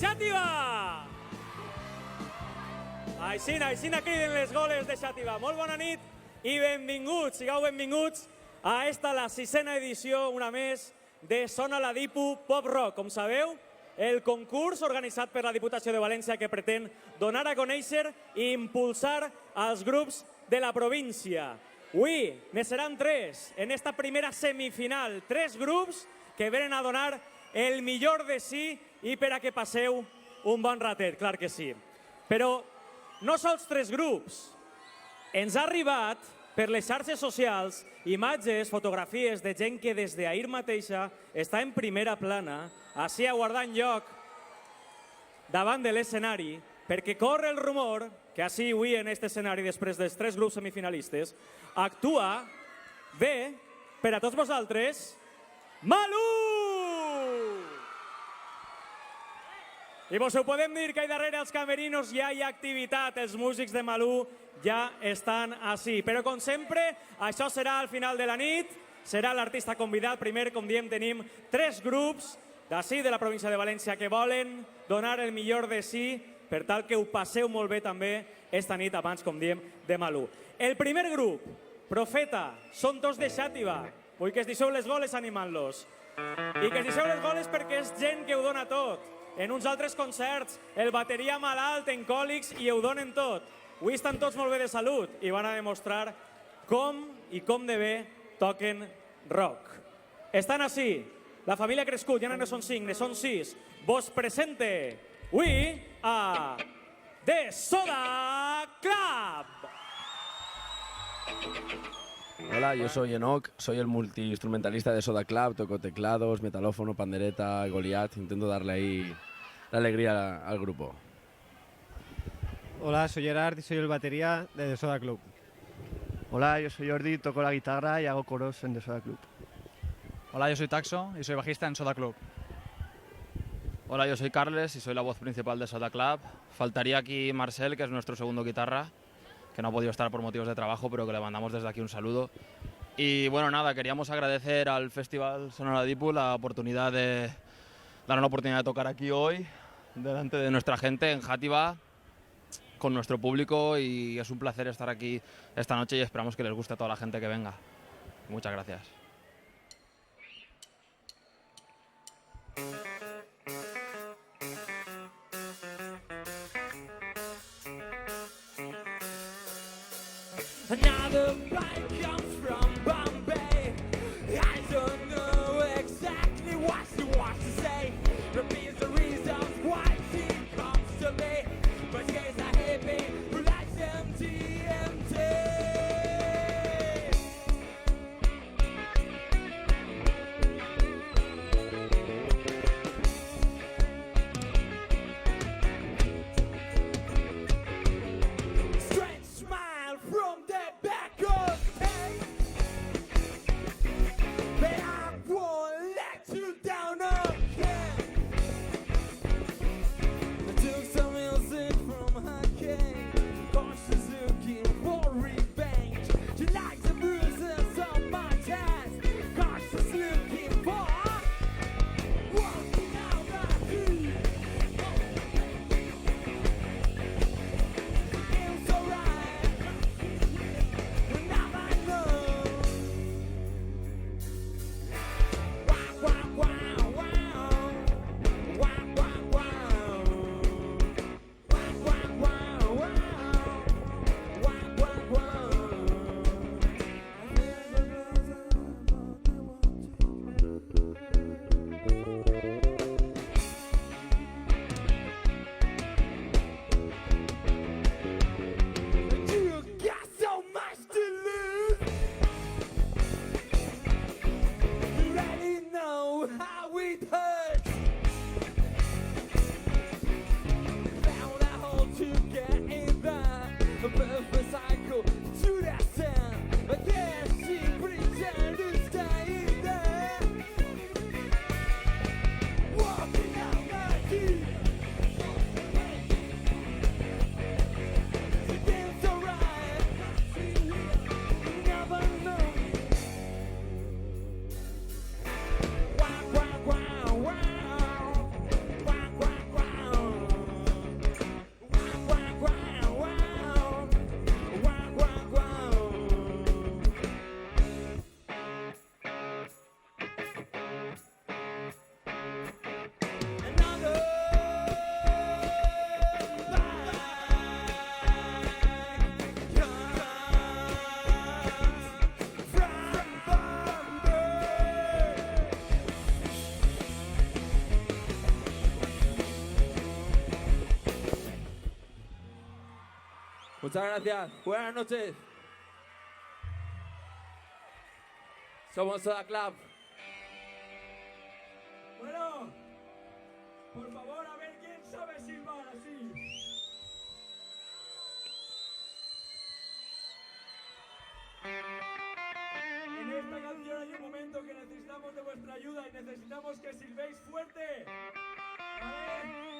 Xàtiva! Aixina criden les goles de Xàtiva. Molt bona nit i benvinguts, sigueu benvinguts a la 6a edició, una més, de Sona la Dipu Pop Rock. Com sabeu, el concurs organitzat per la Diputació de València que pretén donar a conèixer i impulsar els grups de la província. Avui ne seran 3 en esta primera semifinal. 3 grups que venen a donar el millor de si i per a que passeu un bon ratet, clar que sí. Però no sols 3 grups. Ens ha arribat per les xarxes socials imatges, fotografies de gent que des d'ahir mateixa està en primera plana, així aguardant lloc davant de l'escenari, perquè corre el rumor que així avui en aquest escenari, després dels 3 grups semifinalistes, actua bé per a tots vosaltres Malú! I vos ho podem dir que ahí darrere als camerinos ja hi ha activitat, els músics de Malú ja estan així. Però com sempre, això serà al final de la nit, serà l'artista convidat. Primer, com diem, tenim 3 grups d'ací, de la província de València, que volen donar el millor de si per tal que ho passeu molt bé també esta nit abans, com diem, de Malú. El primer grup, Profeta, són 2 de Xàtiva. Vull que es deixeu les goles animant-los. I que es deixeu les goles perquè és gent que ho dona tot. En uns altres concerts, el bateria malalt en còlics i ho donen tot. Avui estan tots molt bé de salut i van a demostrar com de bé toquen rock. Estan així. La família ha crescut, ja no són 5, ne són 6. Vos presente avui a The Soda Club. Hola, yo soy Enoch, soy el multiinstrumentalista de Soda Club, toco teclados, metalófono, pandereta, Goliath, intento darle ahí la alegría al grupo. Hola, soy Gerard y soy el batería de The Soda Club. Hola, yo soy Jordi, toco la guitarra y hago coros en The Soda Club. Hola, yo soy Taxo y soy bajista en Soda Club. Hola, yo soy Carles y soy la voz principal de Soda Club. Faltaría aquí Marcel, que es nuestro segundo guitarra, que no ha podido estar por motivos de trabajo, pero que le mandamos desde aquí un saludo. Y bueno, nada, queríamos agradecer al Festival Sona la Dipu la oportunidad de dar una oportunidad de tocar aquí hoy, delante de nuestra gente en Xàtiva, con nuestro público, y es un placer estar aquí esta noche y esperamos que les guste a toda la gente que venga. Muchas gracias. Another bike comes from Bombay. I don't know exactly what she wants to say. Repeats the reasons why she comes to me. But she's a hippie who likes MTMT. Strange smile from the back of the head. Muchas gracias. Buenas noches. Somos Soda Club. Bueno, por favor, a ver quién sabe silbar así. En esta canción hay un momento que necesitamos de vuestra ayuda y necesitamos que silbéis fuerte. ¿Vale?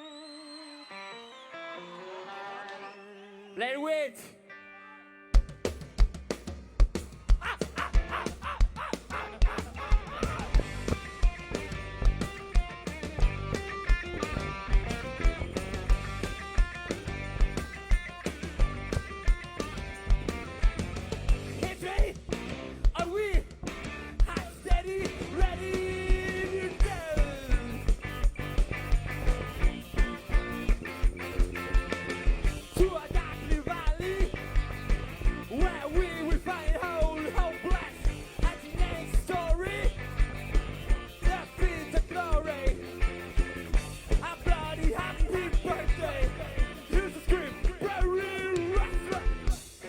Play with. It's me. Are we hot, steady, ready to go? To a darkly valley, where we will find whole hopeless and teenage story. That feeds the glory. A bloody happy birthday. Here's a scream, very restless.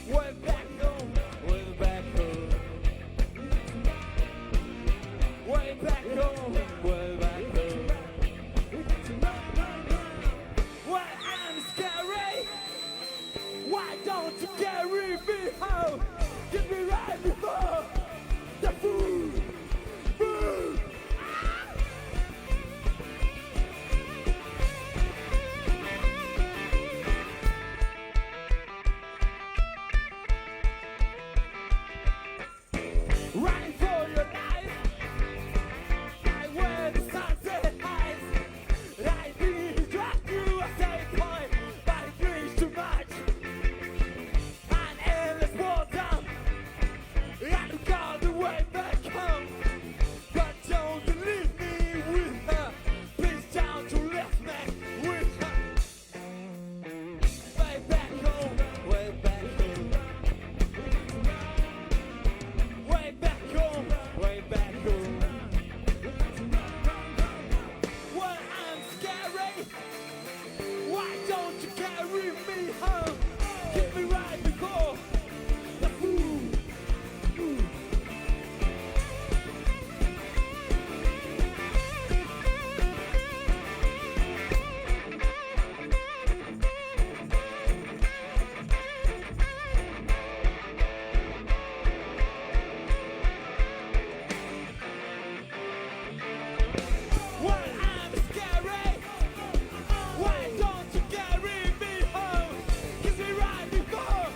We're back home, we're back home. Way back home, way back home. Well, I'm scary. Why don't you carry me home? Get me right before the food. Food. Running for your life, right where the sunset hides. I did drive to a safe point, but it brings too much. An endless war down, I don't call the way back home. But don't leave me with her, please don't you leave me with her. Way back home, way back home. Way back home, way back home. Well, I'm scary. Why don't you carry me home? Keep me right before the food. Well, I'm scary. Why don't you carry me home? Kiss me right before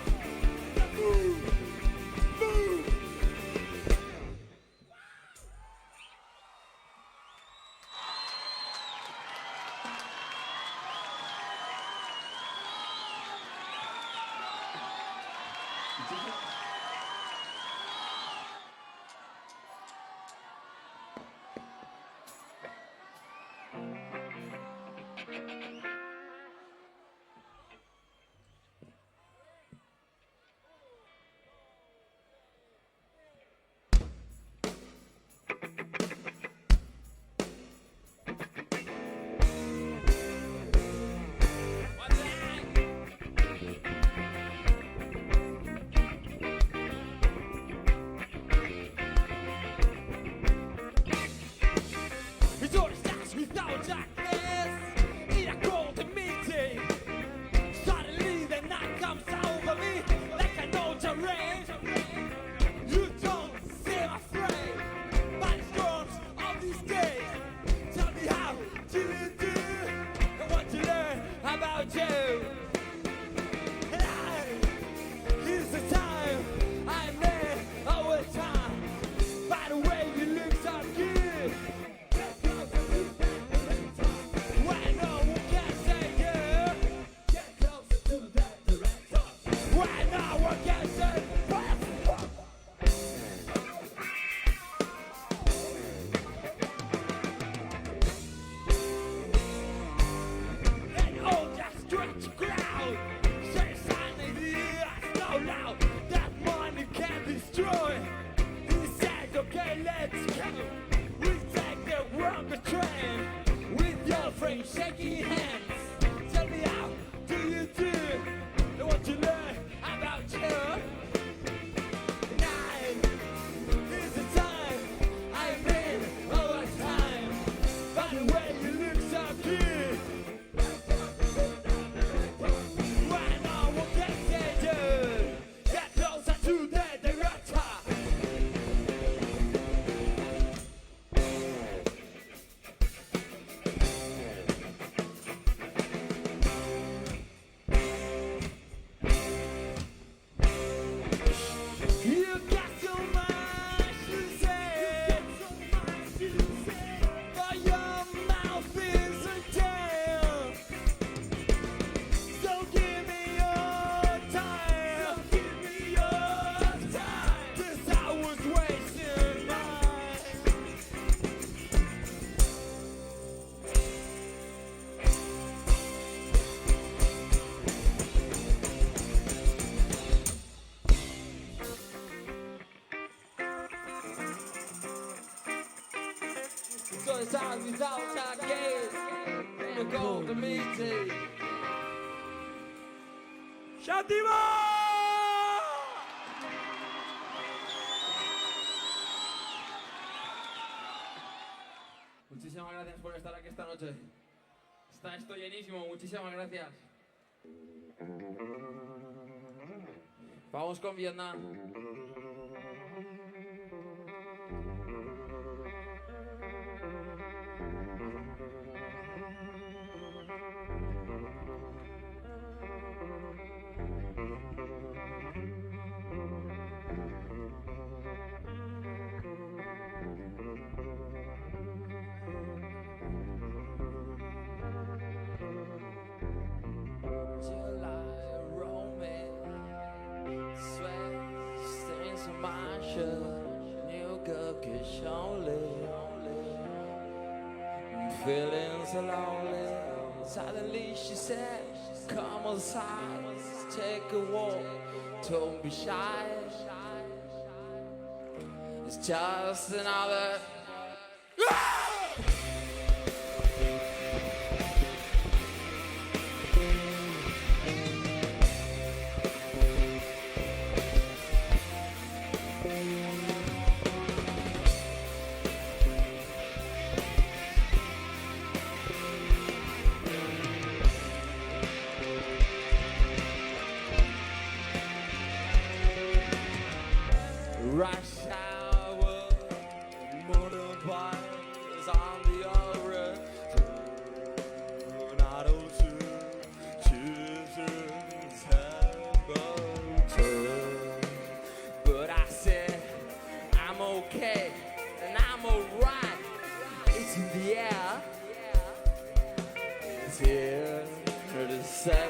the food. Food. The door starts without darkness in a golden meeting. Suddenly the night comes over me like an old terrain. You don't seem afraid by the storms of these days. Tell me how do you do and what you learn about you. And here's the time I met over time. By the way, you look so good. Why no one can say yeah? Get closer to that director. Why no one can say what? And all that stretch crowd says an idea so loud that money can destroy. He said, okay, let's go. We take the wrong train with your friends shaking hands. Tell me how do you do? times without our gaze. The golden meeting. ¡Shativa! Muchísimas gracias por estar aquí esta noche. Está esto llenísimo, muchísimas gracias. Vamos con Vietnam. I'm feeling so lonely. Suddenly she said, come outside, let's take a walk. Don't be shy. It's just another. Rush hour, motorbikes on the other Tornado to choose but I said I'm okay and I'm alright. It's in the air. It's here to say.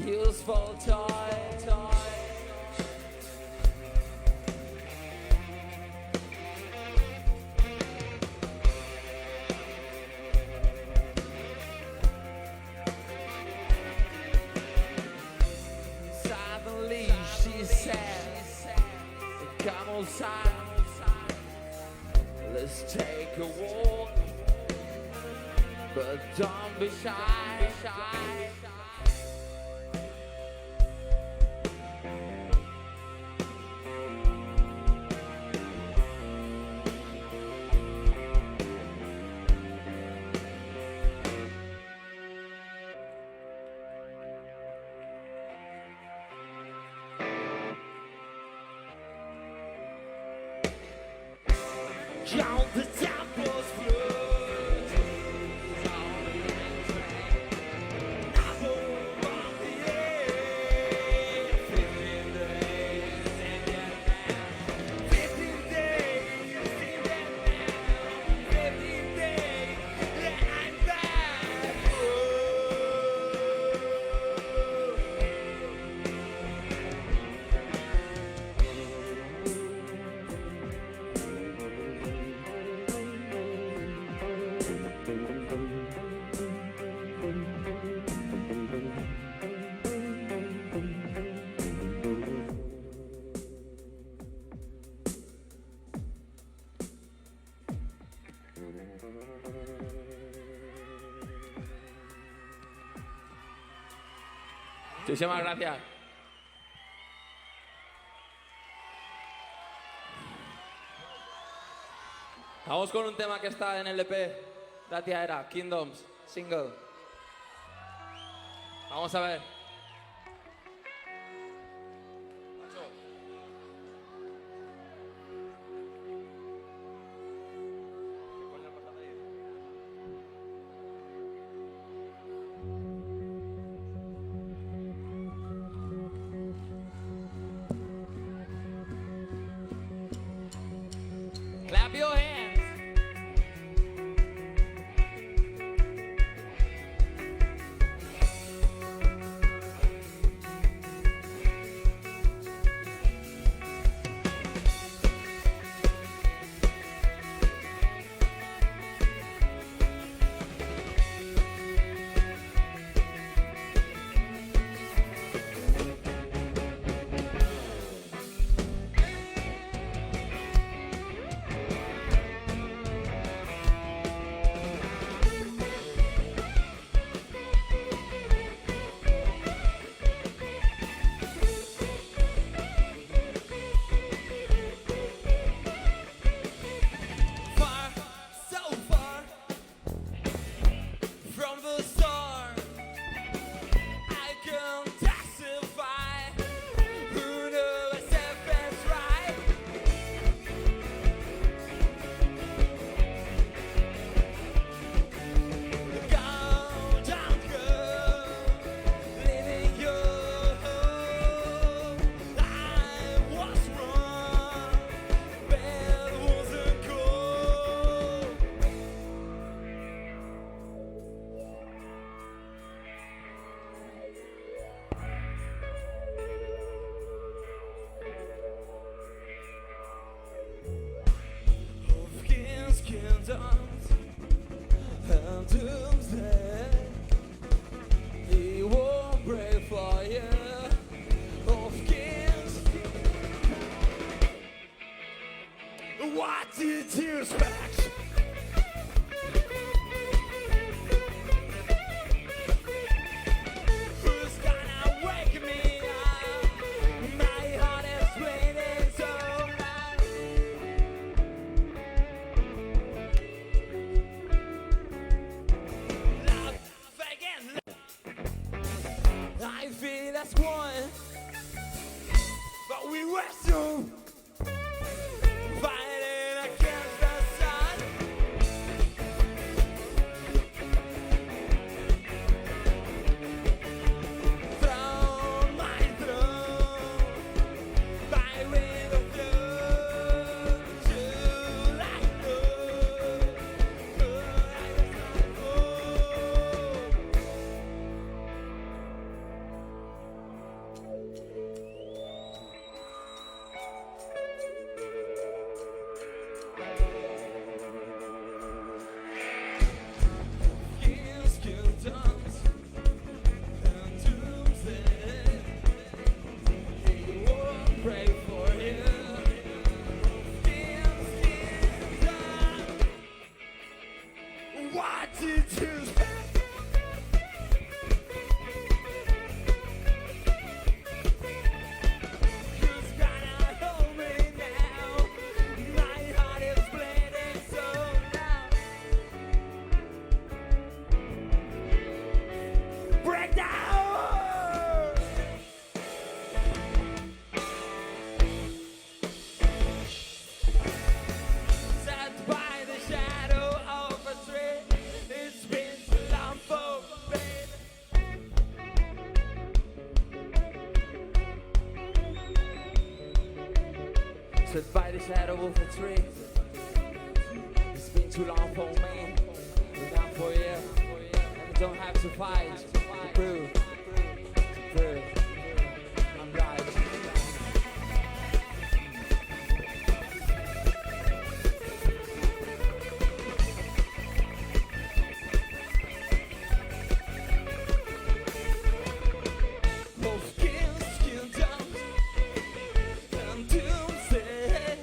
Useful toy. Suddenly she says, come outside, let's take a walk, but don't be shy. Down the temple's flood, novel on the air. 15 days in Vietnam, 15 days in Vietnam, 15 days, and I'm back. Muchísimas gracias. Vamos con un tema que está en el EP de Atiaera, Kingdoms, single. Vamos a ver. Clap your hands. Far, so far from the start, I can testify. Who knows if it's right? Go, don't go, leaving you. I was wrong, but it wasn't cool. Of kings, kingdoms, and doomsday. He won't pray for you. Of kings, what did you expect? Who's gonna wake me up? My heart is bleeding so loud. Love again. I feel as one, but we were so fighting against the sun. From my throne, by way of you, till I know, I was not fool. Kings, kingdoms, and doomsday. He won't pray for you. Kings, kingdoms, what did you expect? Who's gonna hold me now? My heart is bleeding so loud. Break down! Sat by the shadow of a tree. It's been too long for babe. Sat by the shadow of a tree. It's been too long for me, but not for you. And I don't have to fight to prove, I'm right. Of kings, kingdoms, and doomsday,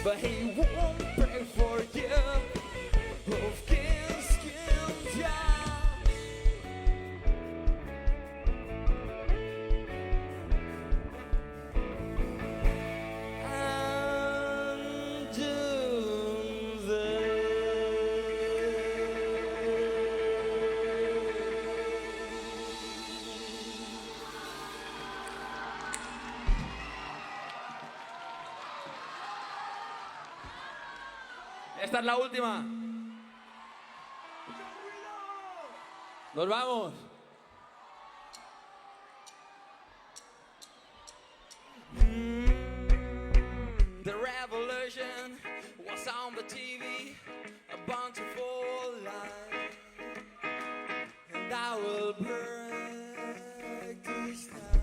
but he won't pray for you. Of kings, kingdoms. esta es la última. Nos vamos. The revolution was on the TV, a bunch of old lies, and I will break this down.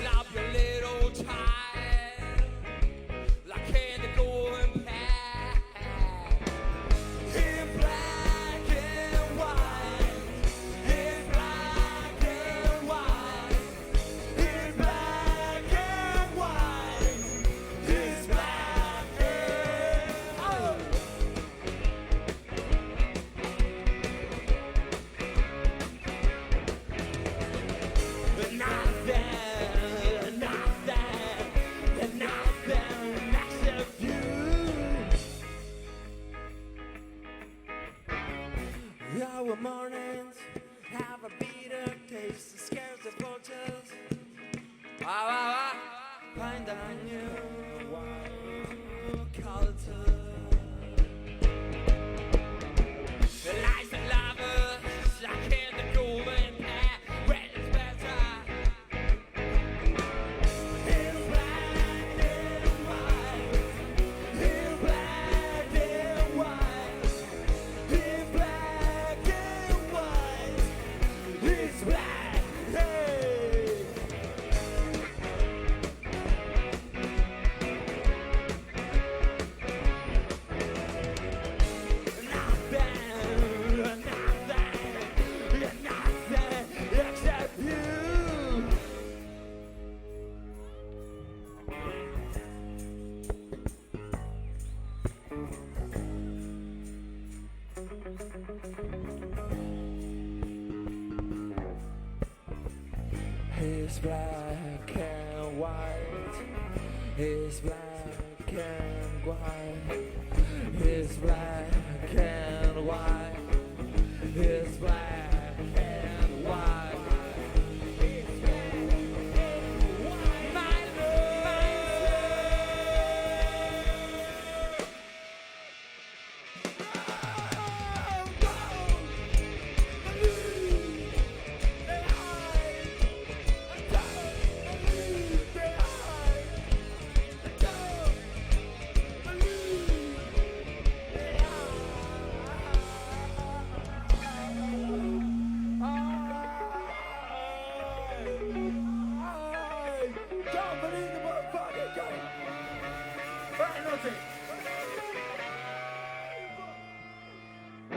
Love your little child, like candy going past, in black and white, in black and white. It's black and white. It's black and oh. But nothing, nothing except you. Our mornings have a bitter taste. It scares the vultures. Find a new culture. The lies and lovers, I can't the golden path. Red is better. It's black and white. It's black and white. It's black and white. It's black. Hey. Nothing except you. It's black and white. It's black and white. It's black and white. It's black and white. It's black and white. My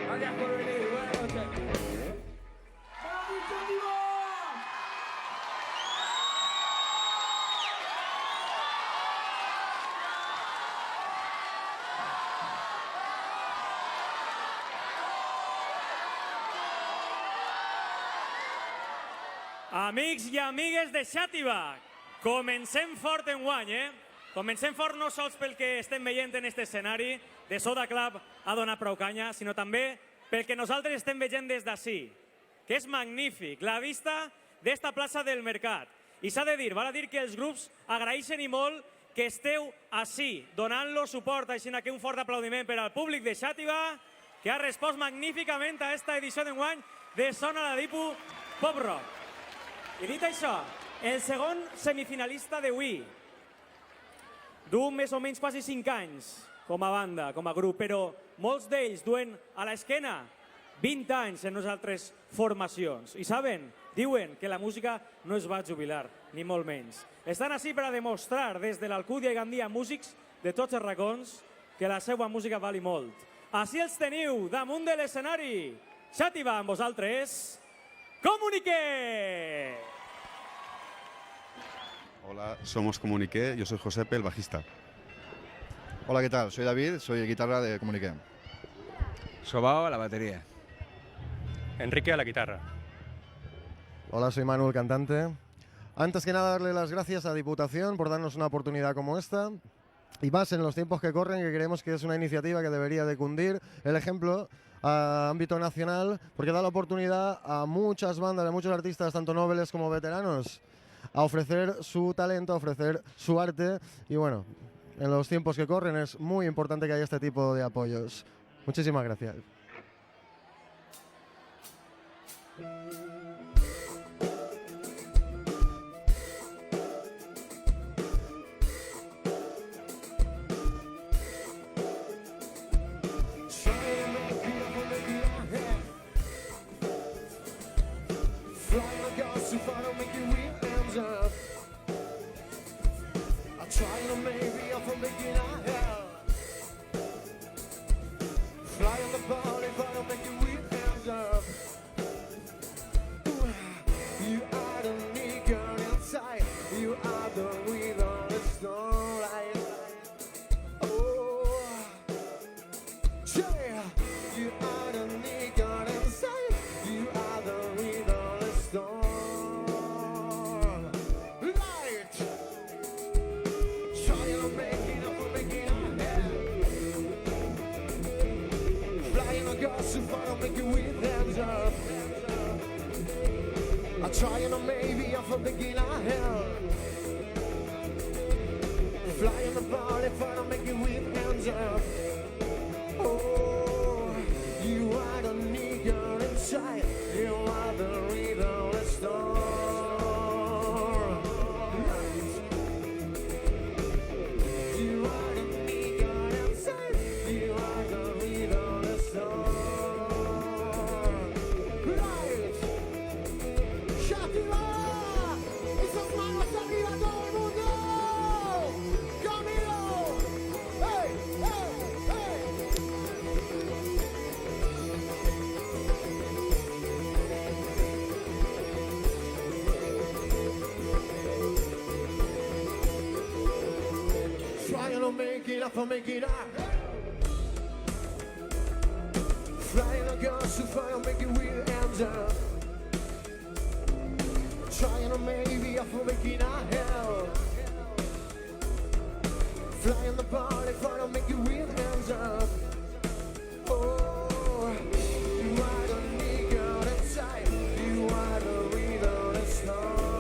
Gracias por venir, buenas noches. Amics i amigues de Xàtiva, comencem fort enguany, Comencem fort no sols pel que estem veient en aquest escenari de Soda Club a donar prou canya, sinó també pel que nosaltres estem veient des d'ací, que és magnífic, la vista d'esta plaça del Mercat. I s'ha de dir, val a dir que els grups agraeixen i molt que esteu ací, donant-los suport, així que un fort aplaudiment per al públic de Xàtiva, que ha respost magníficament a esta edició d'enguany de Sona la Dipu Pop Rock. I dit això, el segon semifinalista d'avui, du més o menys quasi 5 anys com a banda, com a grup, però molts d'ells duen a l'esquena 20 anys en nosaltres formacions. I saben, diuen que la música no es va jubilar, ni molt menys. Estan ací per a demostrar des de l'Alcúdia i Gandia músics de tots els racons que la seva música vali molt. Ací els teniu damunt de l'escenari. Xàtiva amb vosaltres, Comunique! Hola, somos Comunique, yo soy Josepe, el bajista. Hola, ¿qué tal? Soy David, soy guitarra de Comunique. Sobao a la batería. Enrique a la guitarra. Hola, soy Manu, el cantante. Antes que nada, darle las gracias a Diputación por darnos una oportunidad como esta. Y más en los tiempos que corren, que creemos que es una iniciativa que debería de cundir el ejemplo a ámbito nacional, porque da la oportunidad a muchas bandas, a muchos artistas, tanto nobles como veteranos, a ofrecer su talento, a ofrecer su arte. Y bueno, en los tiempos que corren es muy importante que haya este tipo de apoyos. Muchísimas gracias. Trying to maybe off a beginner hell. Flying the ball if I don't make it with hands up. Oh, you are the nigger inside. You are the rhythm, the storm. You are the nigger inside. You are the rhythm, the storm. Make it up, make it up. Flying a gun so far, make it with hands up. Trying to maybe up, make it up hell. Flying the bar if I don't make it with hands up. Oh, you are the nigger inside. You are the rhythm and storm.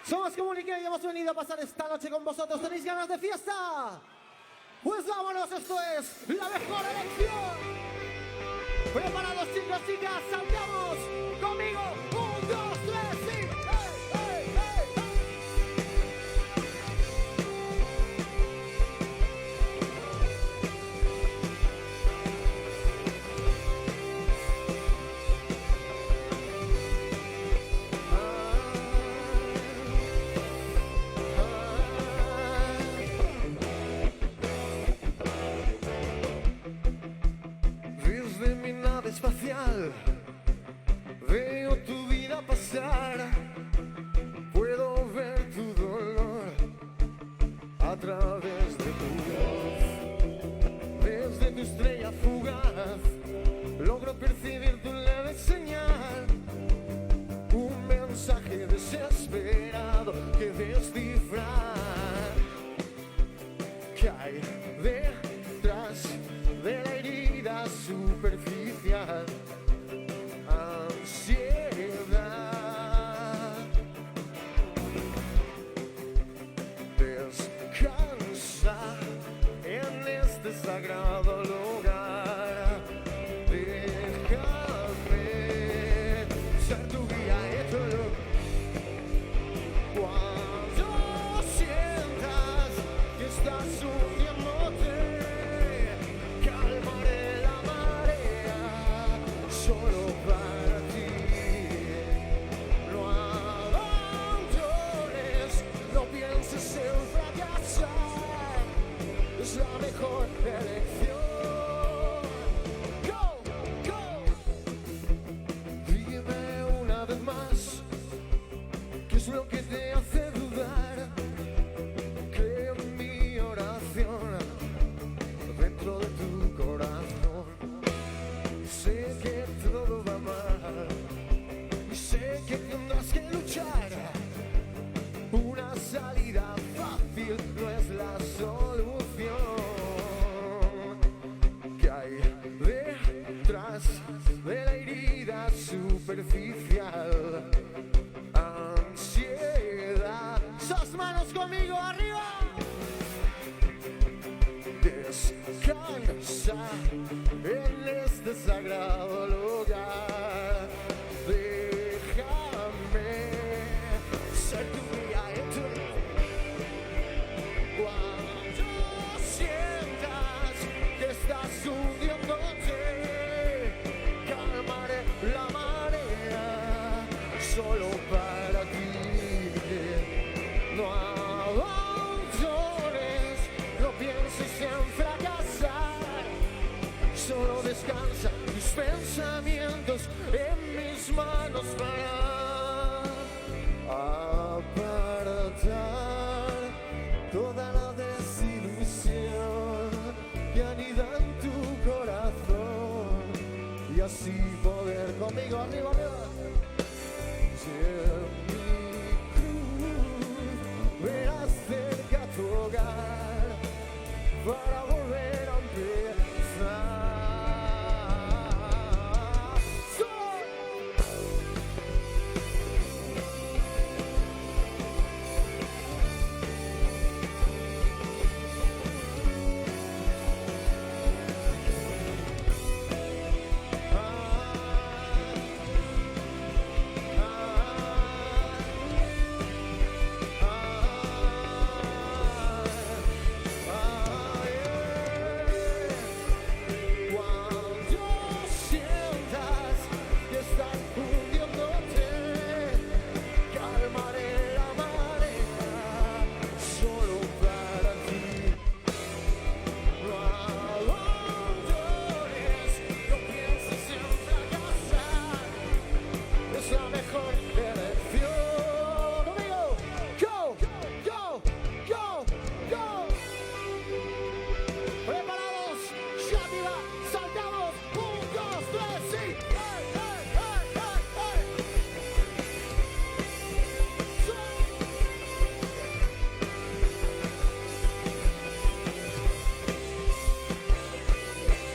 Somos Comunique y hemos venido a pasar esta noche con vosotros. ¿Tenéis ganas de fiesta? Pues vámonos, esto es la mejor elección. Preparados, chicos, chicas, saltamos conmigo. 1, 2, 3, sí. ¡Hey, hey, hey! Desde mi nave espacial veo tu vida pasar, puedo ver tu dolor a través de tu voz. Desde tu estrella fugaz logro percibir tu leve señal, un mensaje desesperado que descifrar. ¿Qué hay detrás de la herida superficial? Ansiedad, descansa en este sagrado lugar. Déjame ser tu guía y tu luz. Cuando salida fácil no es la solución. ¿Qué hay detrás de la herida superficial? Ansiedad. Esas manos conmigo arriba. Descansa en este sagrado lugar. Déjame ser tu guía eterno. Cuando sientas que estás hundiéndote, calmaré la marea solo para ti. No abandones, no pienses en fracasar. Solo descansa tus pensamientos en mis manos para apartar toda la desilusión que anida en tu corazón y así poder conmigo arriba, arriba. Mi cruz, verás cerca tu hogar para volver a empezar.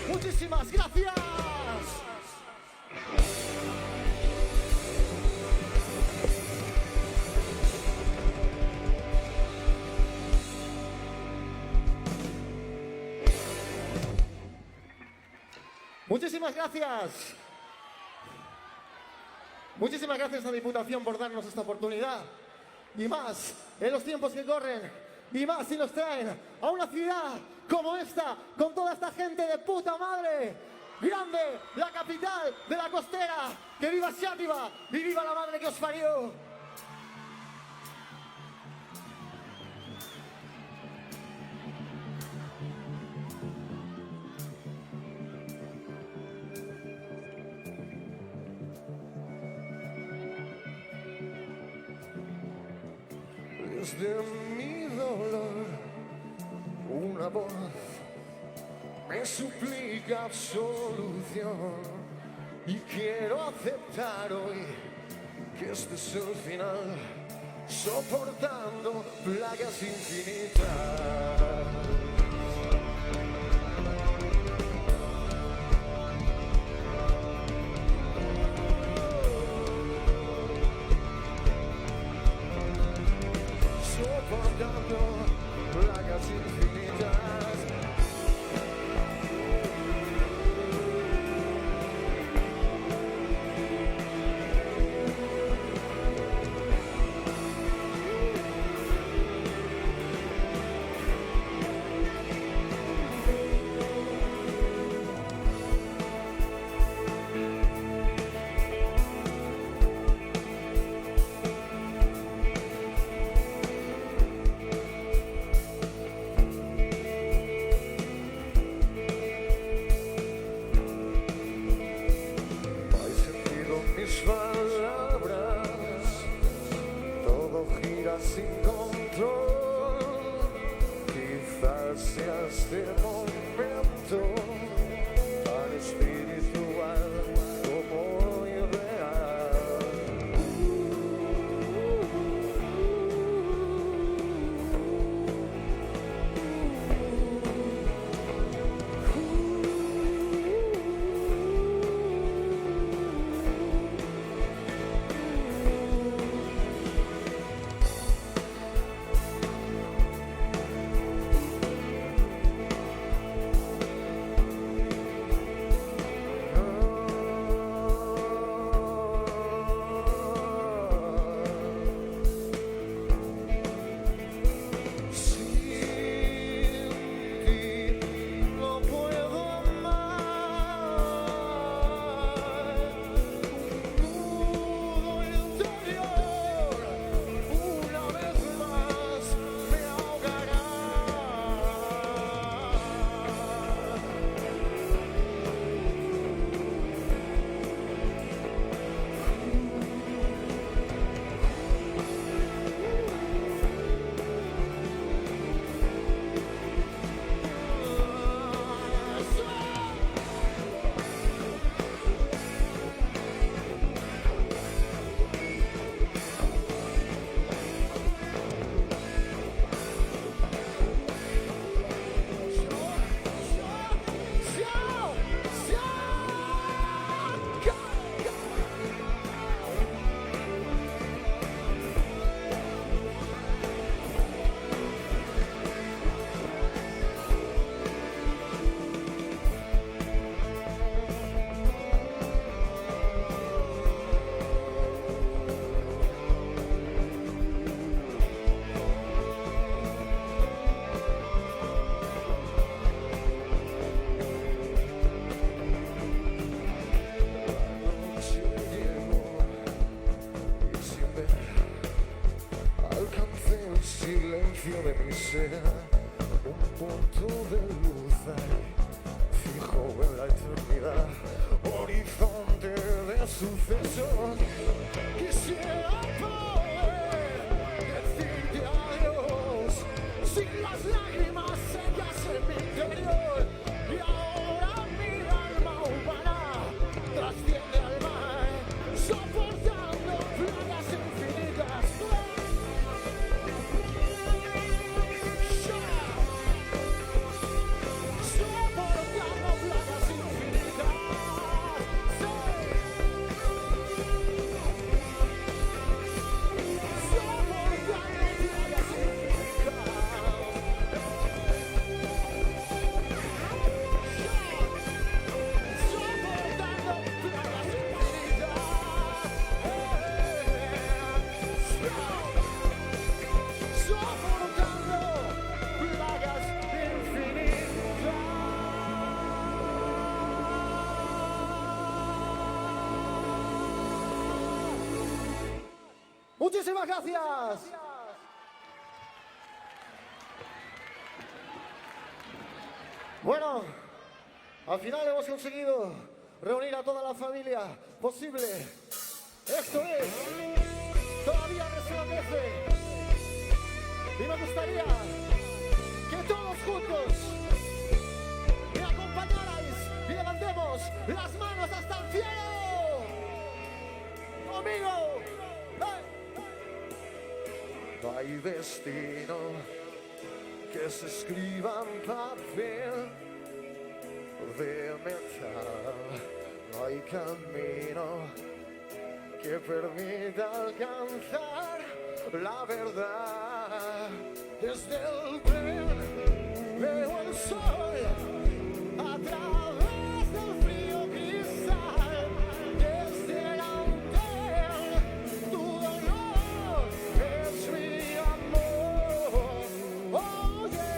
Muchísimas gracias. Muchísimas gracias. Muchísimas gracias a la Diputación por darnos esta oportunidad. Y más en los tiempos que corren. Y más si nos traen a una ciudad como esta, con toda esta gente de puta madre. Grande, la capital de la costera. ¡Que viva Xàtiva! ¡Y viva la madre que os parió! Desde mi dolor, una voz me suplica absolución y quiero aceptar hoy que este es el final, soportando plagas infinitas. Soportando plagas infinitas. silencio de mi ser, un punto de luz fijo en la eternidad, horizonte de sucesos. Quisiera poder decirte adiós sin las lágrimas secas en mi interior, y ahora mi alma humana trasciende al mar, soportando plagas infinitas. Soportando plagas infinitas. Muchísimas gracias. Bueno, al final hemos conseguido reunir a toda la familia posible. Esto es Todavía Resplandece. Y me gustaría que todos juntos me acompañarais y levantemos las manos hasta el cielo. Conmigo. No hay destino que se escriba en papel de metal, no hay camino que permita alcanzar la verdad. Desde el tren veo el sol a través del frío cristal, desde el andén tu dolor es mi amor. Oh yeah.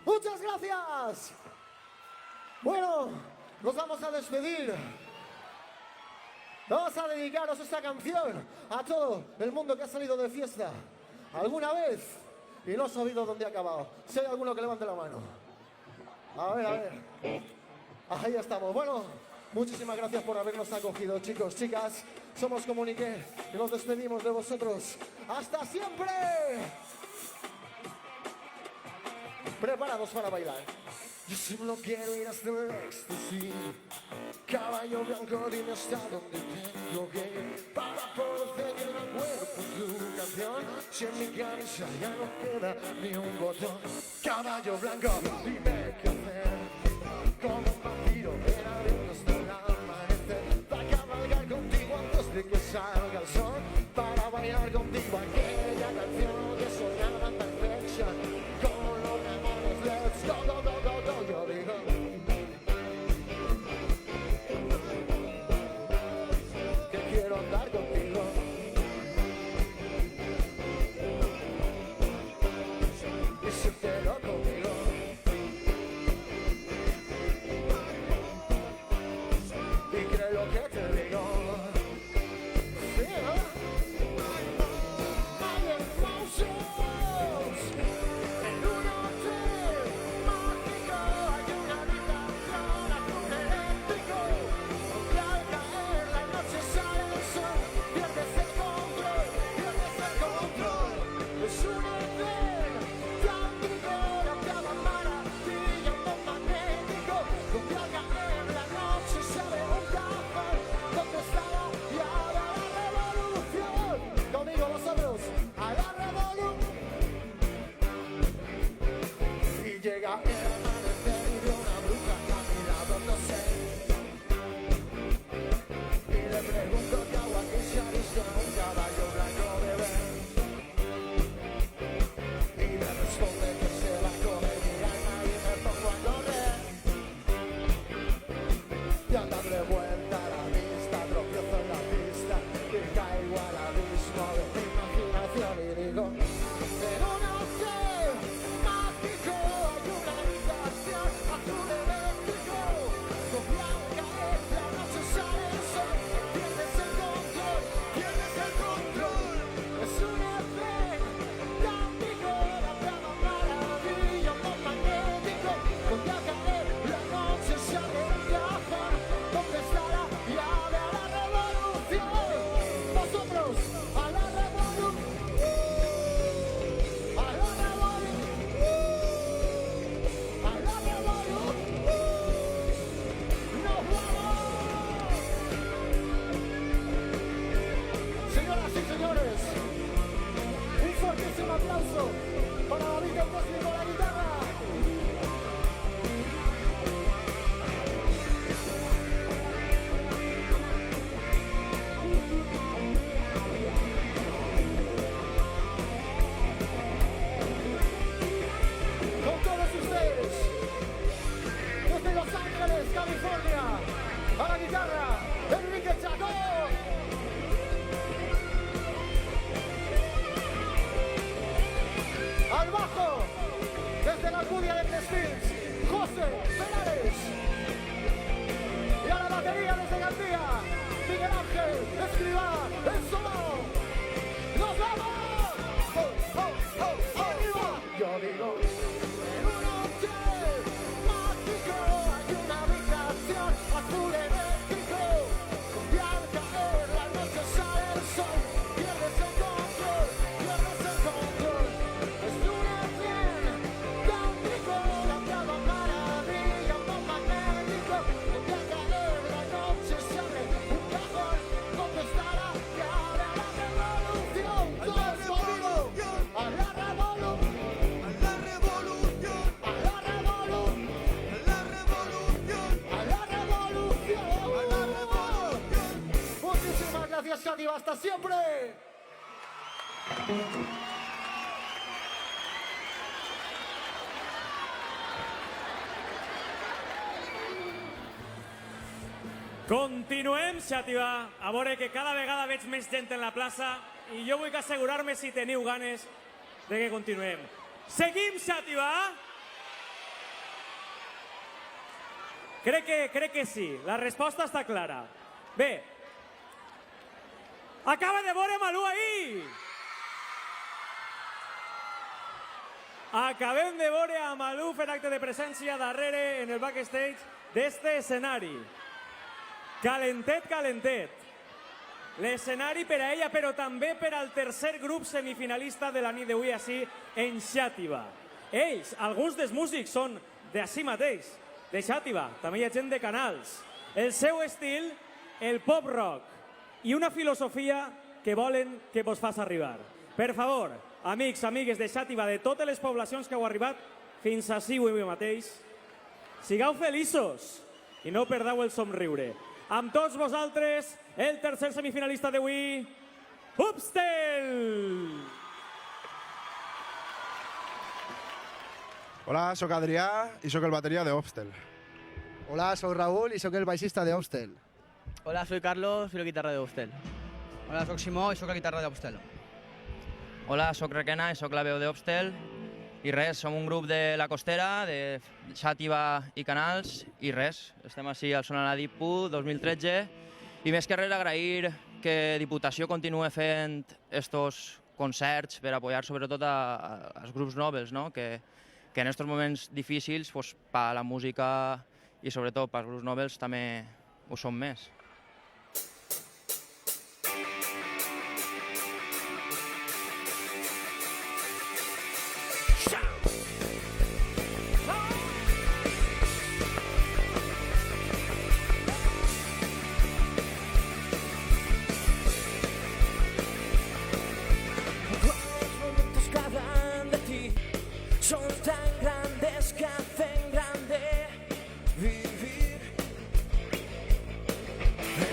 Muchas gracias. Bueno, nos vamos a despedir. Vamos a dedicaros esta canción a todo el mundo que ha salido de fiesta alguna vez y no ha sabido dónde ha acabado. Si hay alguno que levante la mano. A ver. Ahí estamos. Bueno, muchísimas gracias por habernos acogido, chicos, chicas. Somos Comuniqué y nos despedimos de vosotros. ¡Hasta siempre! Preparados para bailar. Yo solo quiero ir hasta el éxtasis. Caballo blanco, dime hasta dónde tengo que ir para poder seguir el cuerpo tu canción. Si en mi camisa ya no queda ni un botón. Caballo blanco, dime qué hacer. Como un vampiro, ven a vernos hasta el amanecer. Para cabalgar contigo antes de que salga el sol. Para bailar contigo aquella canción que sonaba en perfección. Con los demonios, let's go, go, go, go, go. Yo digo. Quiero andar contigo. Y siéntelo conmigo. Y cree lo que te digo. Sí, ¿no? Hay hermosos en un hotel mágico. Hay una habitación azul eléctrico. Donde al caer la noche sale el sol. Pierdes el control, pierdes el control. Es un hotel táctico, la cama maravilla, un magnético. Donde al caer la noche sale un cajón. Donde estaba y ahora la revolución. Conmigo vosotros, a la revolución. Y llega el amanecer y de una bruja a mi lado, no sé. Y le pregunto qué agua que se ha visto en un caballo blanco bebé. Y me responde que se va a comer mi alma y me pongo a correr. Y al darle vuelta a la vista, tropiezo en la pista y caigo al abismo de mi imaginación y digo: en un hotel mágico hay una habitación azul eléctrico. Donde al caer la noche sale el sol. Pierdes el control, pierdes el control. Es un hotel táctico, la cama maravilla, un magnético. Donde al caer la noche sale un cajón. Donde estará y llave a la revolución. Vosotros, a la revolución. A la revolución. A la revolución. ¡Nos vamos! Señoras y señores, un fuertísimo aplauso para David el Cósmico a la guitarra. Con todos ustedes, desde Los Ángeles, California, a la guitarra, Enrique Chacón. Al bajo, desde la Alcudia de Prestige, José Perales. Y a la batería desde Gandía, Miguel Ángel Escribá, el solo. ¡Nos vamos! ¡Oh, oh, oh, arriba! Yo digo, en un hotel mágico hay una habitación azul eléctrico. Donde al caer la noche sale el sol. Pierdes el control, pierdes el control. Es un hotel táctico, la cama maravilla, un magnético. Donde al caer la noche sale un cajón. Donde estará y ahora la revolución. Todos conmigo, a la revolución. A la revolución. A la revolución. A la revolución. A la revolución. Muchísimas gracias, Cádiz. Hasta siempre. Continuem, Xàtiva. A veure, que cada vegada veig més gent en la plaça i jo vull que assegurar-me si teniu ganes de que continuem. Seguim, Xàtiva? Crec que sí. La resposta està clara. Bé, acaba de veure Malú ahir! Acabem de veure a Malú fer acte de presència darrere en el backstage d'este escenari. Calentet, calentet. l'escenari per a ella, però també per al tercer grup semifinalista de la nit d'avui així en Xàtiva. Ells, alguns dels músics són d'ací mateix, de Xàtiva, també hi ha gent de Canals. El seu estil, el pop rock, i una filosofia que volen que vos fas arribar. Per favor, amics, amigues de Xàtiva, de totes les poblacions que heu arribat fins ací avui mateix, sigueu feliços i no perdeu el somriure. Amb tots vosaltres, el tercer semifinalista d'avui, Upstel! Hola, sóc Adrià i sóc el bateria de Upstel. Hola, soy Raúl y soy el baixista de Upstel. Hola, soy Carlos, soy la guitarra de Upstel. Hola, soc Simó i soc la guitarra de Upstel. Hola, soc Requena i soc la veu de Upstel. I res, som un grup de la Costera, de Xàtiva i Canals, i res, estem així al Sona la Dipu 2013, i més que res agrair que Diputació continue fent estos concerts per apoyar sobretot als grups nobles, no? que en estos moments difícils, pues, per la música i sobretot pels grups nobles també ho són més. Son tan grandes que hacen grande vivir.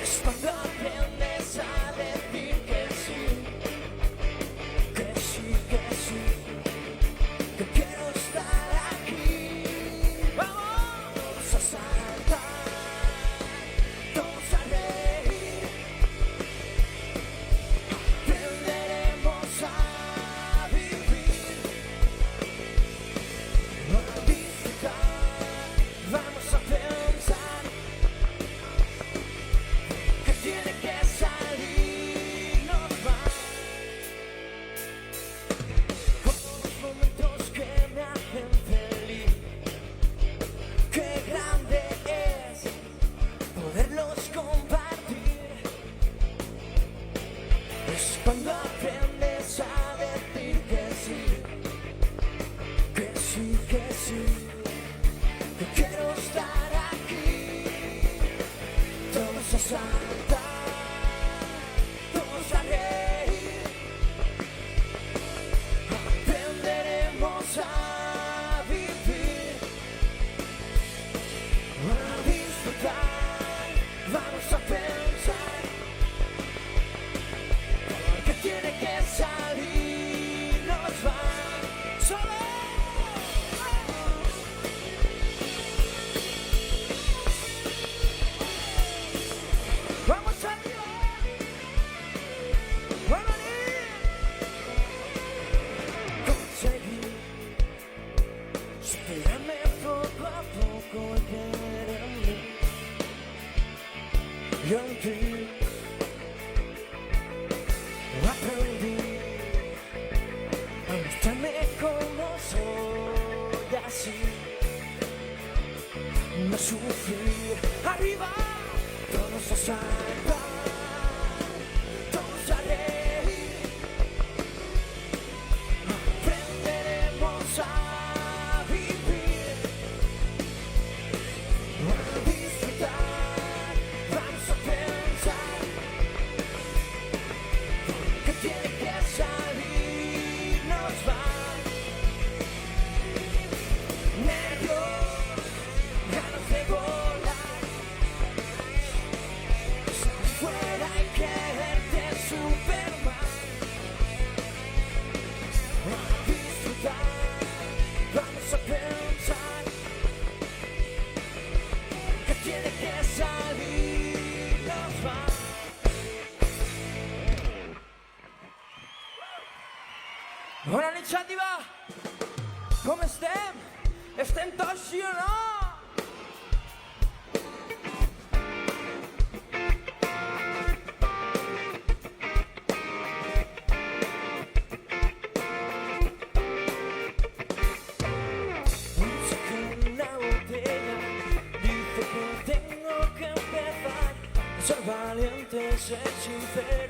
Es cuando aprendes a decir que sí, que sí, que sí, que quiero estar aquí. Vamos a saltar, todos a reír. Aprenderemos a vivir. Vamos a pensar que tiene que salirnos más. Con los momentos que me hacen feliz, qué grande es poderlos compartir. Es cuando aprendes a decir que sí, que sí, que sí. Que quiero estar aquí, todos a saltar, todos a reír. Aprenderemos a vivir, a disfrutar. Vamos a pensar que tiene que salirnos más. Solo vamos arriba, vamos a conseguir superarme poco a poco y creer en mí y en ti. Aprendí a mostrarme como soy así, no sufrir. Arriba, todos a saltar, todos a reír. Aprenderemos a vivir, a disfrutar. Vamos a pensar que tiene que salirnos más. Nervios, ganas de volar, fuera y quererte Superman. A disfrutar, vamos a pensar que tiene que salirnos más. Bona nit, Xàtiva! Com estem? Estem tots, sí o no? Una botella dice que tengo que empezar a ser valiente, ser sincero.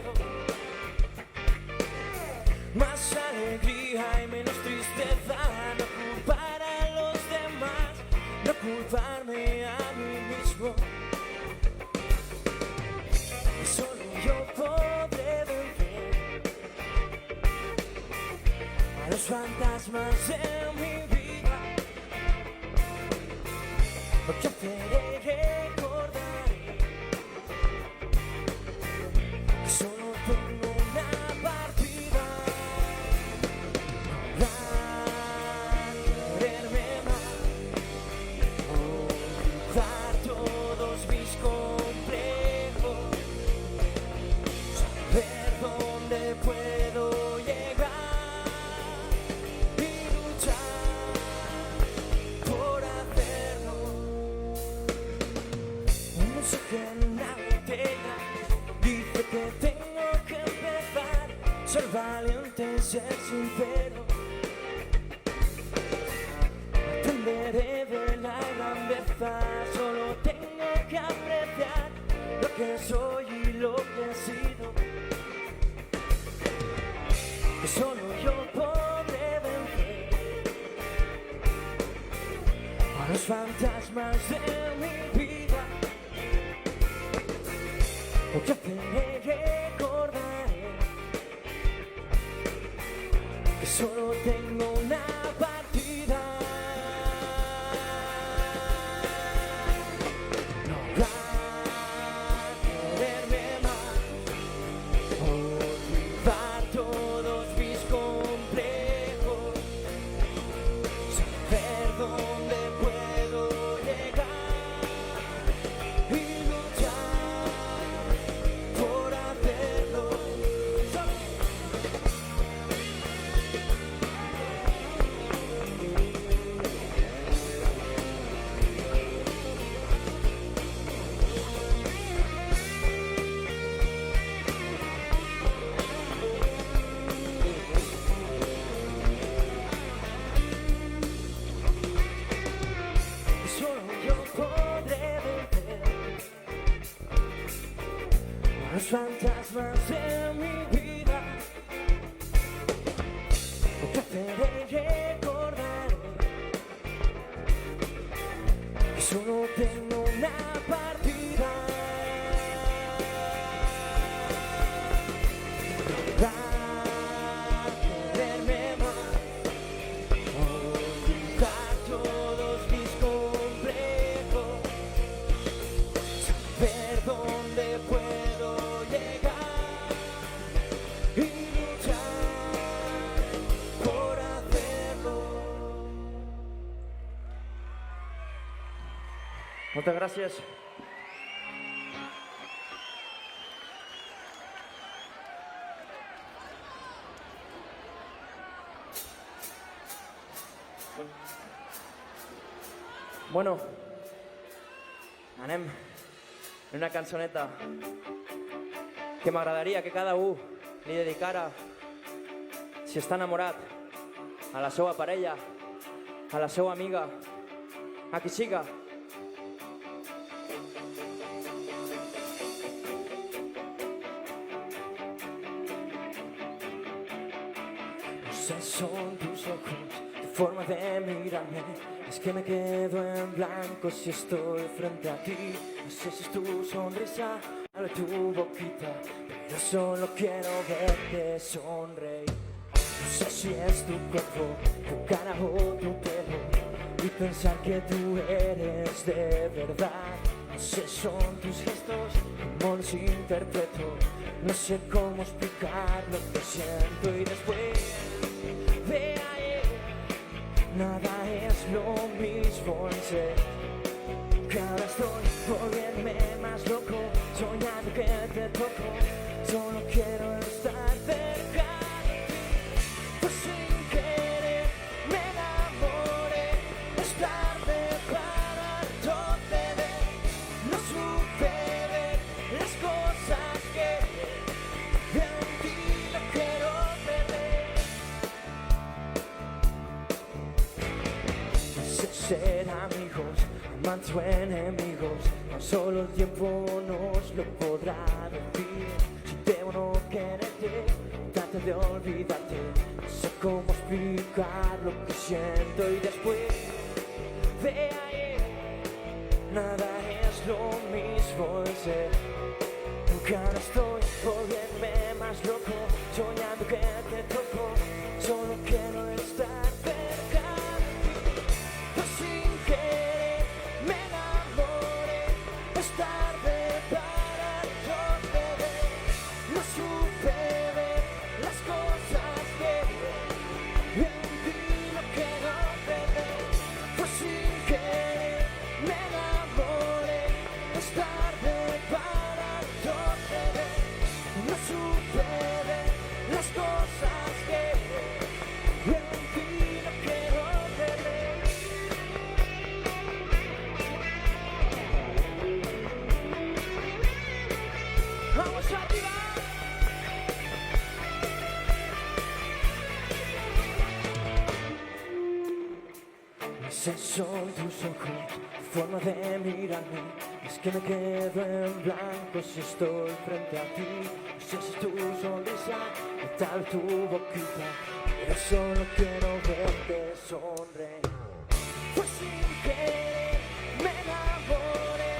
más alegría y menos tristeza. No culpar a los demás, no culparme a mí mismo. Solo yo podré vencer a los fantasmas de mi vida. Porque haceré recordar que solo tengo una partida. Quererme más, olvidar todos mis complejos, saber dónde puedo llegar y luchar por hacerlo. Un mensaje en una botella dice que tengo que empezar, ser valiente y ser sincero. Aprenderé de la grandeza, solo tengo que apreciar lo que soy y lo que he sido. Que solo yo podré vencer a los fantasmas de mi vida. Porque haceré recordar que solo tengo una partida. Lograr quererme más, olvidar todos mis complejos, saber dónde puedo llegar y luchar por hacerlo. Solo yo podré vencer a los fantasmas de mi vida. Porque haceré recordar que solo tengo una partida. Lograr quererme más, olvidar todos mis complejos, saber dónde puedo llegar y luchar por hacerlo. Muchas gracias. Bueno, anem en una cançoneta que m'agradaria que cada un li dedicara, si està enamorat, a la seva parella, a la seva amiga, a qui siga. No sé, son tus ojos, tu forma de mirarme. Es que me quedo en blanco si estoy frente a ti. No sé si es tu sonrisa o tu boquita, pero solo quiero verte sonreír. No sé si es tu cuerpo, tu cara o tu pelo, y pensar que tú eres de verdad. No sé, son tus gestos, cómo los interpreto. No sé cómo explicar lo que siento y después de ayer nada es lo mismo y sé que ahora estoy volviéndome más loco, soñando que te toco. Solo quiero estar cerca de ti, pues sin querer me enamoré. Es tarde para entonces, no supe ver las cosas que en ti no quiero perder. No sé ser amigos, amantes o enemigos, no solo el tiempo nos lo podrá decir. Si debo no quererte, trate de olvidarte. No sé cómo explicar lo que siento y después de ayer nada es lo mismo de ser. Nunca no estoy volviéndome más loco, soñando que te toco. Solo quiero estar cerca de ti. Pues sin querer me enamoré. Es tarde para proceder. No supe ver las cosas que en ti no quiero perder. Pues sin querer me enamoré. Es tarde para proceder. No supe ver las cosas que en ti no quiero perder. Vamos a activar. No sé, son tus ojos, tu forma de mirarme. Es que me quedo en blanco si estoy frente a ti. No sé si tu sonrisa o tal tu boquita, pero solo quiero verte sonreír. Pues sin querer me enamoré.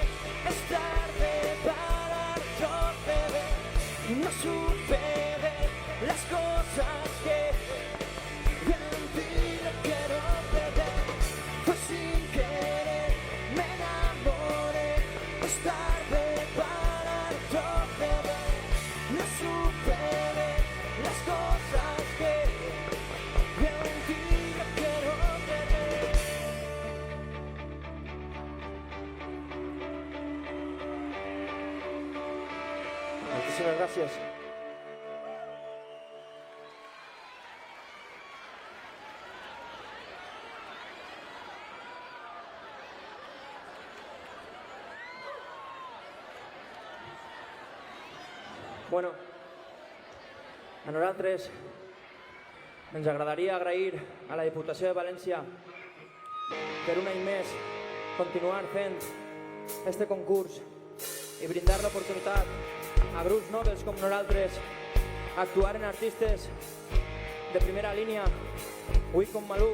Es tarde para proceder. No supe ver las cosas que en ti no quiero perder. Pues sin querer me enamoré. Es tarde para proceder. No supe ver las cosas que en ti no quiero perder. Muchísimas gracias. Bueno, a nosaltres ens agradaria agrair a la Diputació de València per un any més continuar fent este concurs i brindar l'oportunitat a grups nobles com nosaltres a actuar en artistes de primera línia, avui com Malú.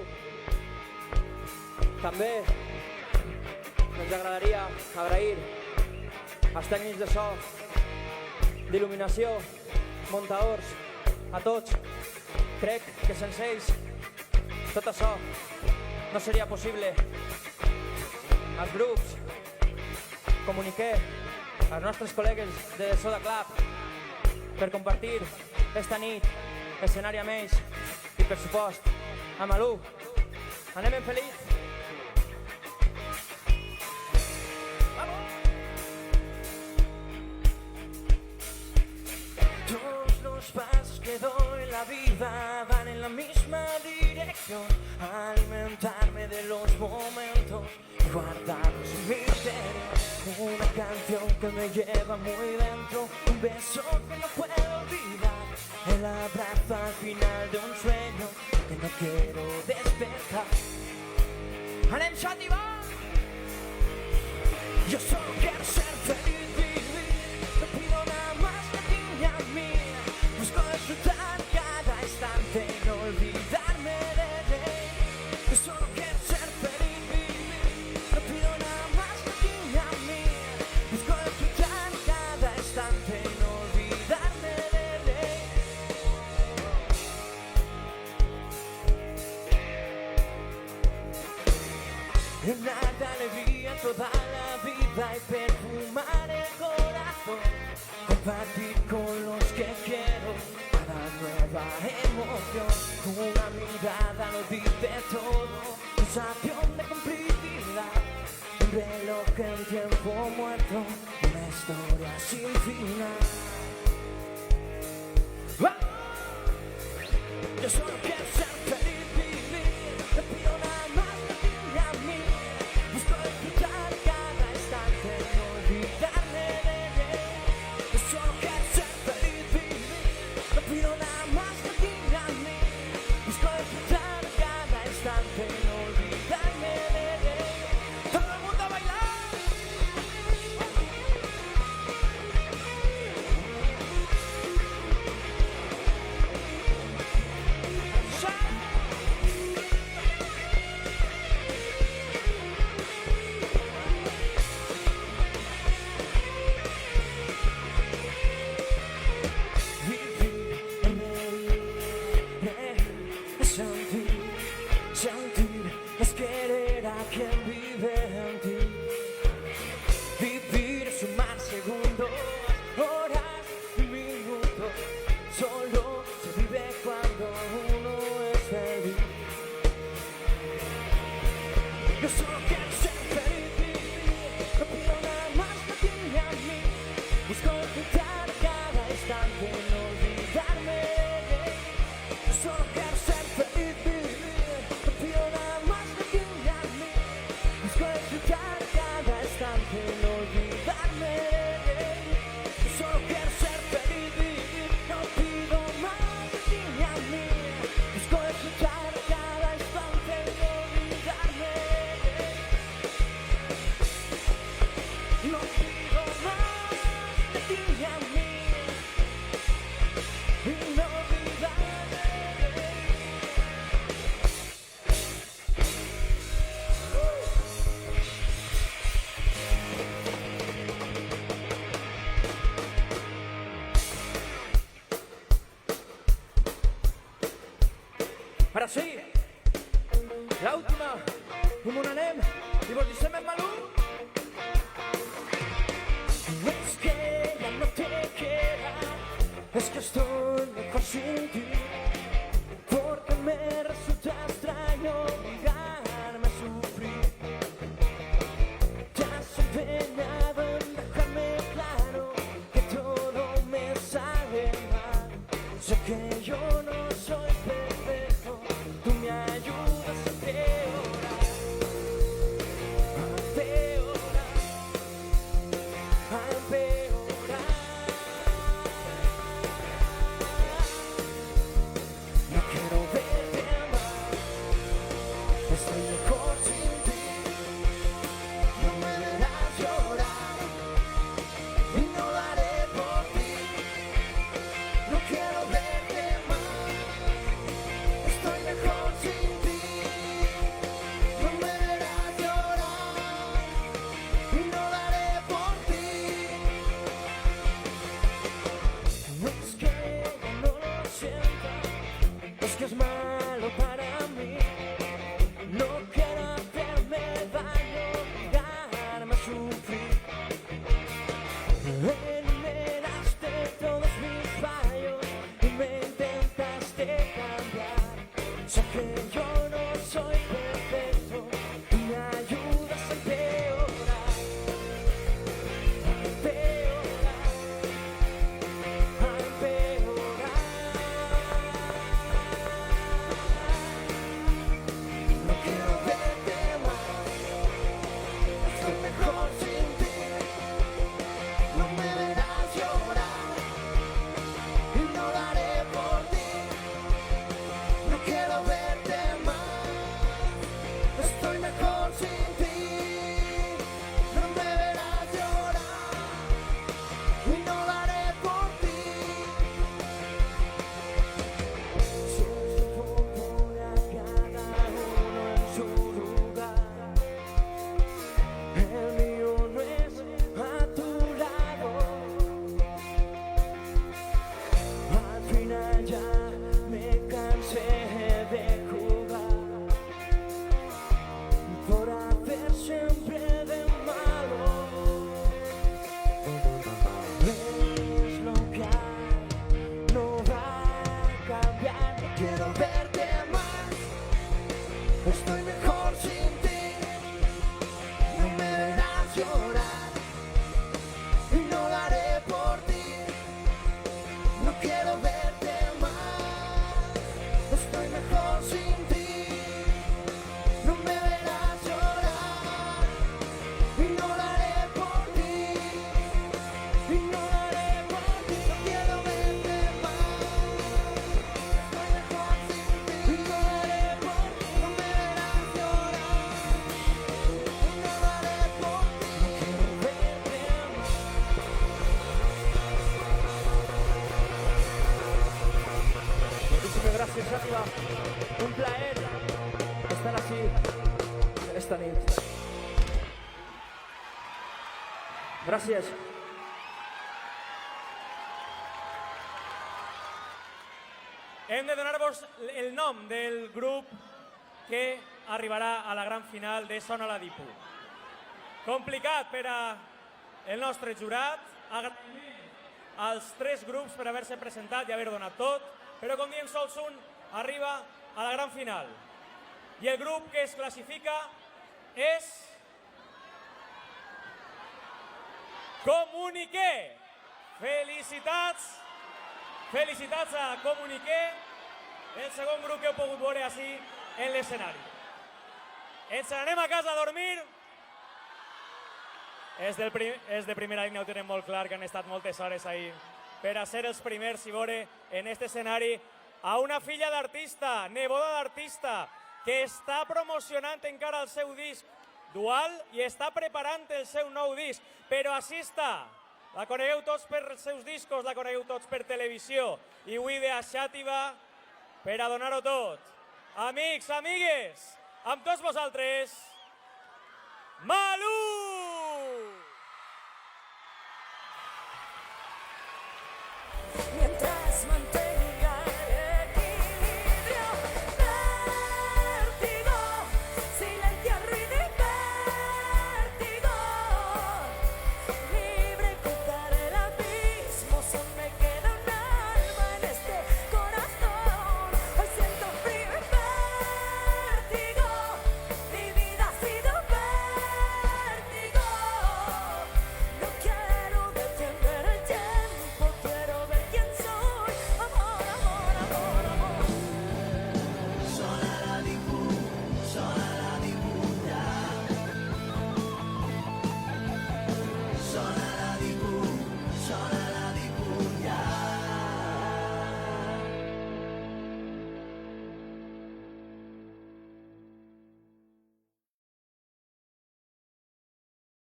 També ens agradaria agrair als tècnics de so, d'il·luminació, muntadors, a tots. Crec que sense ells tot això no seria possible. Els grups, comuniqué als nostres col·legues de Soda Club per compartir esta nit escenari amb ells i, per supost, amb Malú. Anem en feliç. Todos los pasos que doy en la vida van en la misma dirección. Alimentarme de los momentos guardados en mi interior. Una canción que me lleva muy dentro, un beso que no puedo olvidar, el abrazo al final de un sueño que no quiero despertar. Anem Xàtiva! Yo solo quiero ser feliz, vivir, no pido nada más que ti y a mí. Busco disfrutar cada instante y no olvidarme de él. Yo solo quiero ser feliz, vivir, no pido nada más que ti y a mí. Busco disfrutar cada instante y no olvidarme de él. Llenar de alegría toda la vida y perfumar el corazón. Compartir con los que quiero cada nueva emoción. Una mirada lo dice todo, sensación de complicidad. Un reloj en tiempo muerto, una historia sin final. ¡Vamos! Yo solo quiero ser feliz, vivir, no pido nada más que ti y a mí. Busco disfrutar cada instante, no olvidarme de él. Yo solo quiero ser feliz, vivir, no pido nada más que ti y a mí. Busco disfrutar cada instante, no olvidarme de él. ¡Todo el mundo a bailar! inolvidable. Ara sí, l'última, i me n'anem, i vos deixem en Malú. Es que ya no te queda, es que estoy mejor sin ti, porque me resulta extraño obligarme a sufrir. Te has empeñado en dejarme claro que todo me sale mal. Sé que yo no soy perfecto, tú me ayudas a empeorar, a empeorar, a empeorar. No quiero verte más, estoy mejor sin ti. No me verás llorar y no lo haré por ti. No quiero verte más, estoy mejor sin ti. No me verás llorar y no lo haré por ti. No es que ya no lo sienta, es que es malo para mí. No quiero hacerme daño, obligarme a sufrir. Enumeraste todos mis fallos y me intentaste cambiar. Sé que yo no soy perfecto, tú me ayudas a empeorar, a empeorar, a empeorar. No quiero verte más, estoy mejor sin ti. No me verás llorar y no lo haré por ti. No quiero verte más, estoy mejor sin ti. No me verás llorar y no lo haré por ti. Siento pone a cada uno en su lugar. El mío no es a tu lado. Al final ya me cansé de jugar por hacer siempre de malo. Es lo que hay, no va a cambiar. No quiero verte más, estoy mejor sin ti. No me verás llorar y no lo haré por ti. No quiero verte más, estoy mejor sin ti. No me verás llorar y no lo haré por ti. Y no lo haré por ti. No quiero verte más, estoy mejor sin ti. Y no lo haré por ti. No me verás llorar y no lo haré por ti. No quiero verte más. Muchísimas gracias, Xàtiva. Un plaer estar así esta nit. Gràcies. Hem de donar-vos el nom del grup que arribarà a la gran final de Sona la Dipu. Complicat per a el nostre jurat. Agraïment als tres grups per haver-se presentat i haver donat tot, però com diem, sols un arriba a la gran final. I el grup que es classifica és... Comuniqué! Felicitats! Felicitats a Comuniqué, el segon grup que heu pogut veure així en l'escenari. Ens anem a casa a dormir. És de primera línia, ho tenen molt clar, que han estat moltes hores ahir per a ser els primers i veure en aquest escenari a una filla d'artista, neboda d'artista, que està promocionant encara el seu disc dual i està preparant el seu nou disc. Però així està La conegueu tots per seus discos, la conegueu tots per televisió. I avui ve a Xàtiva per a donar-ho tot. Amics, amigues, amb tots vosaltres, Malú!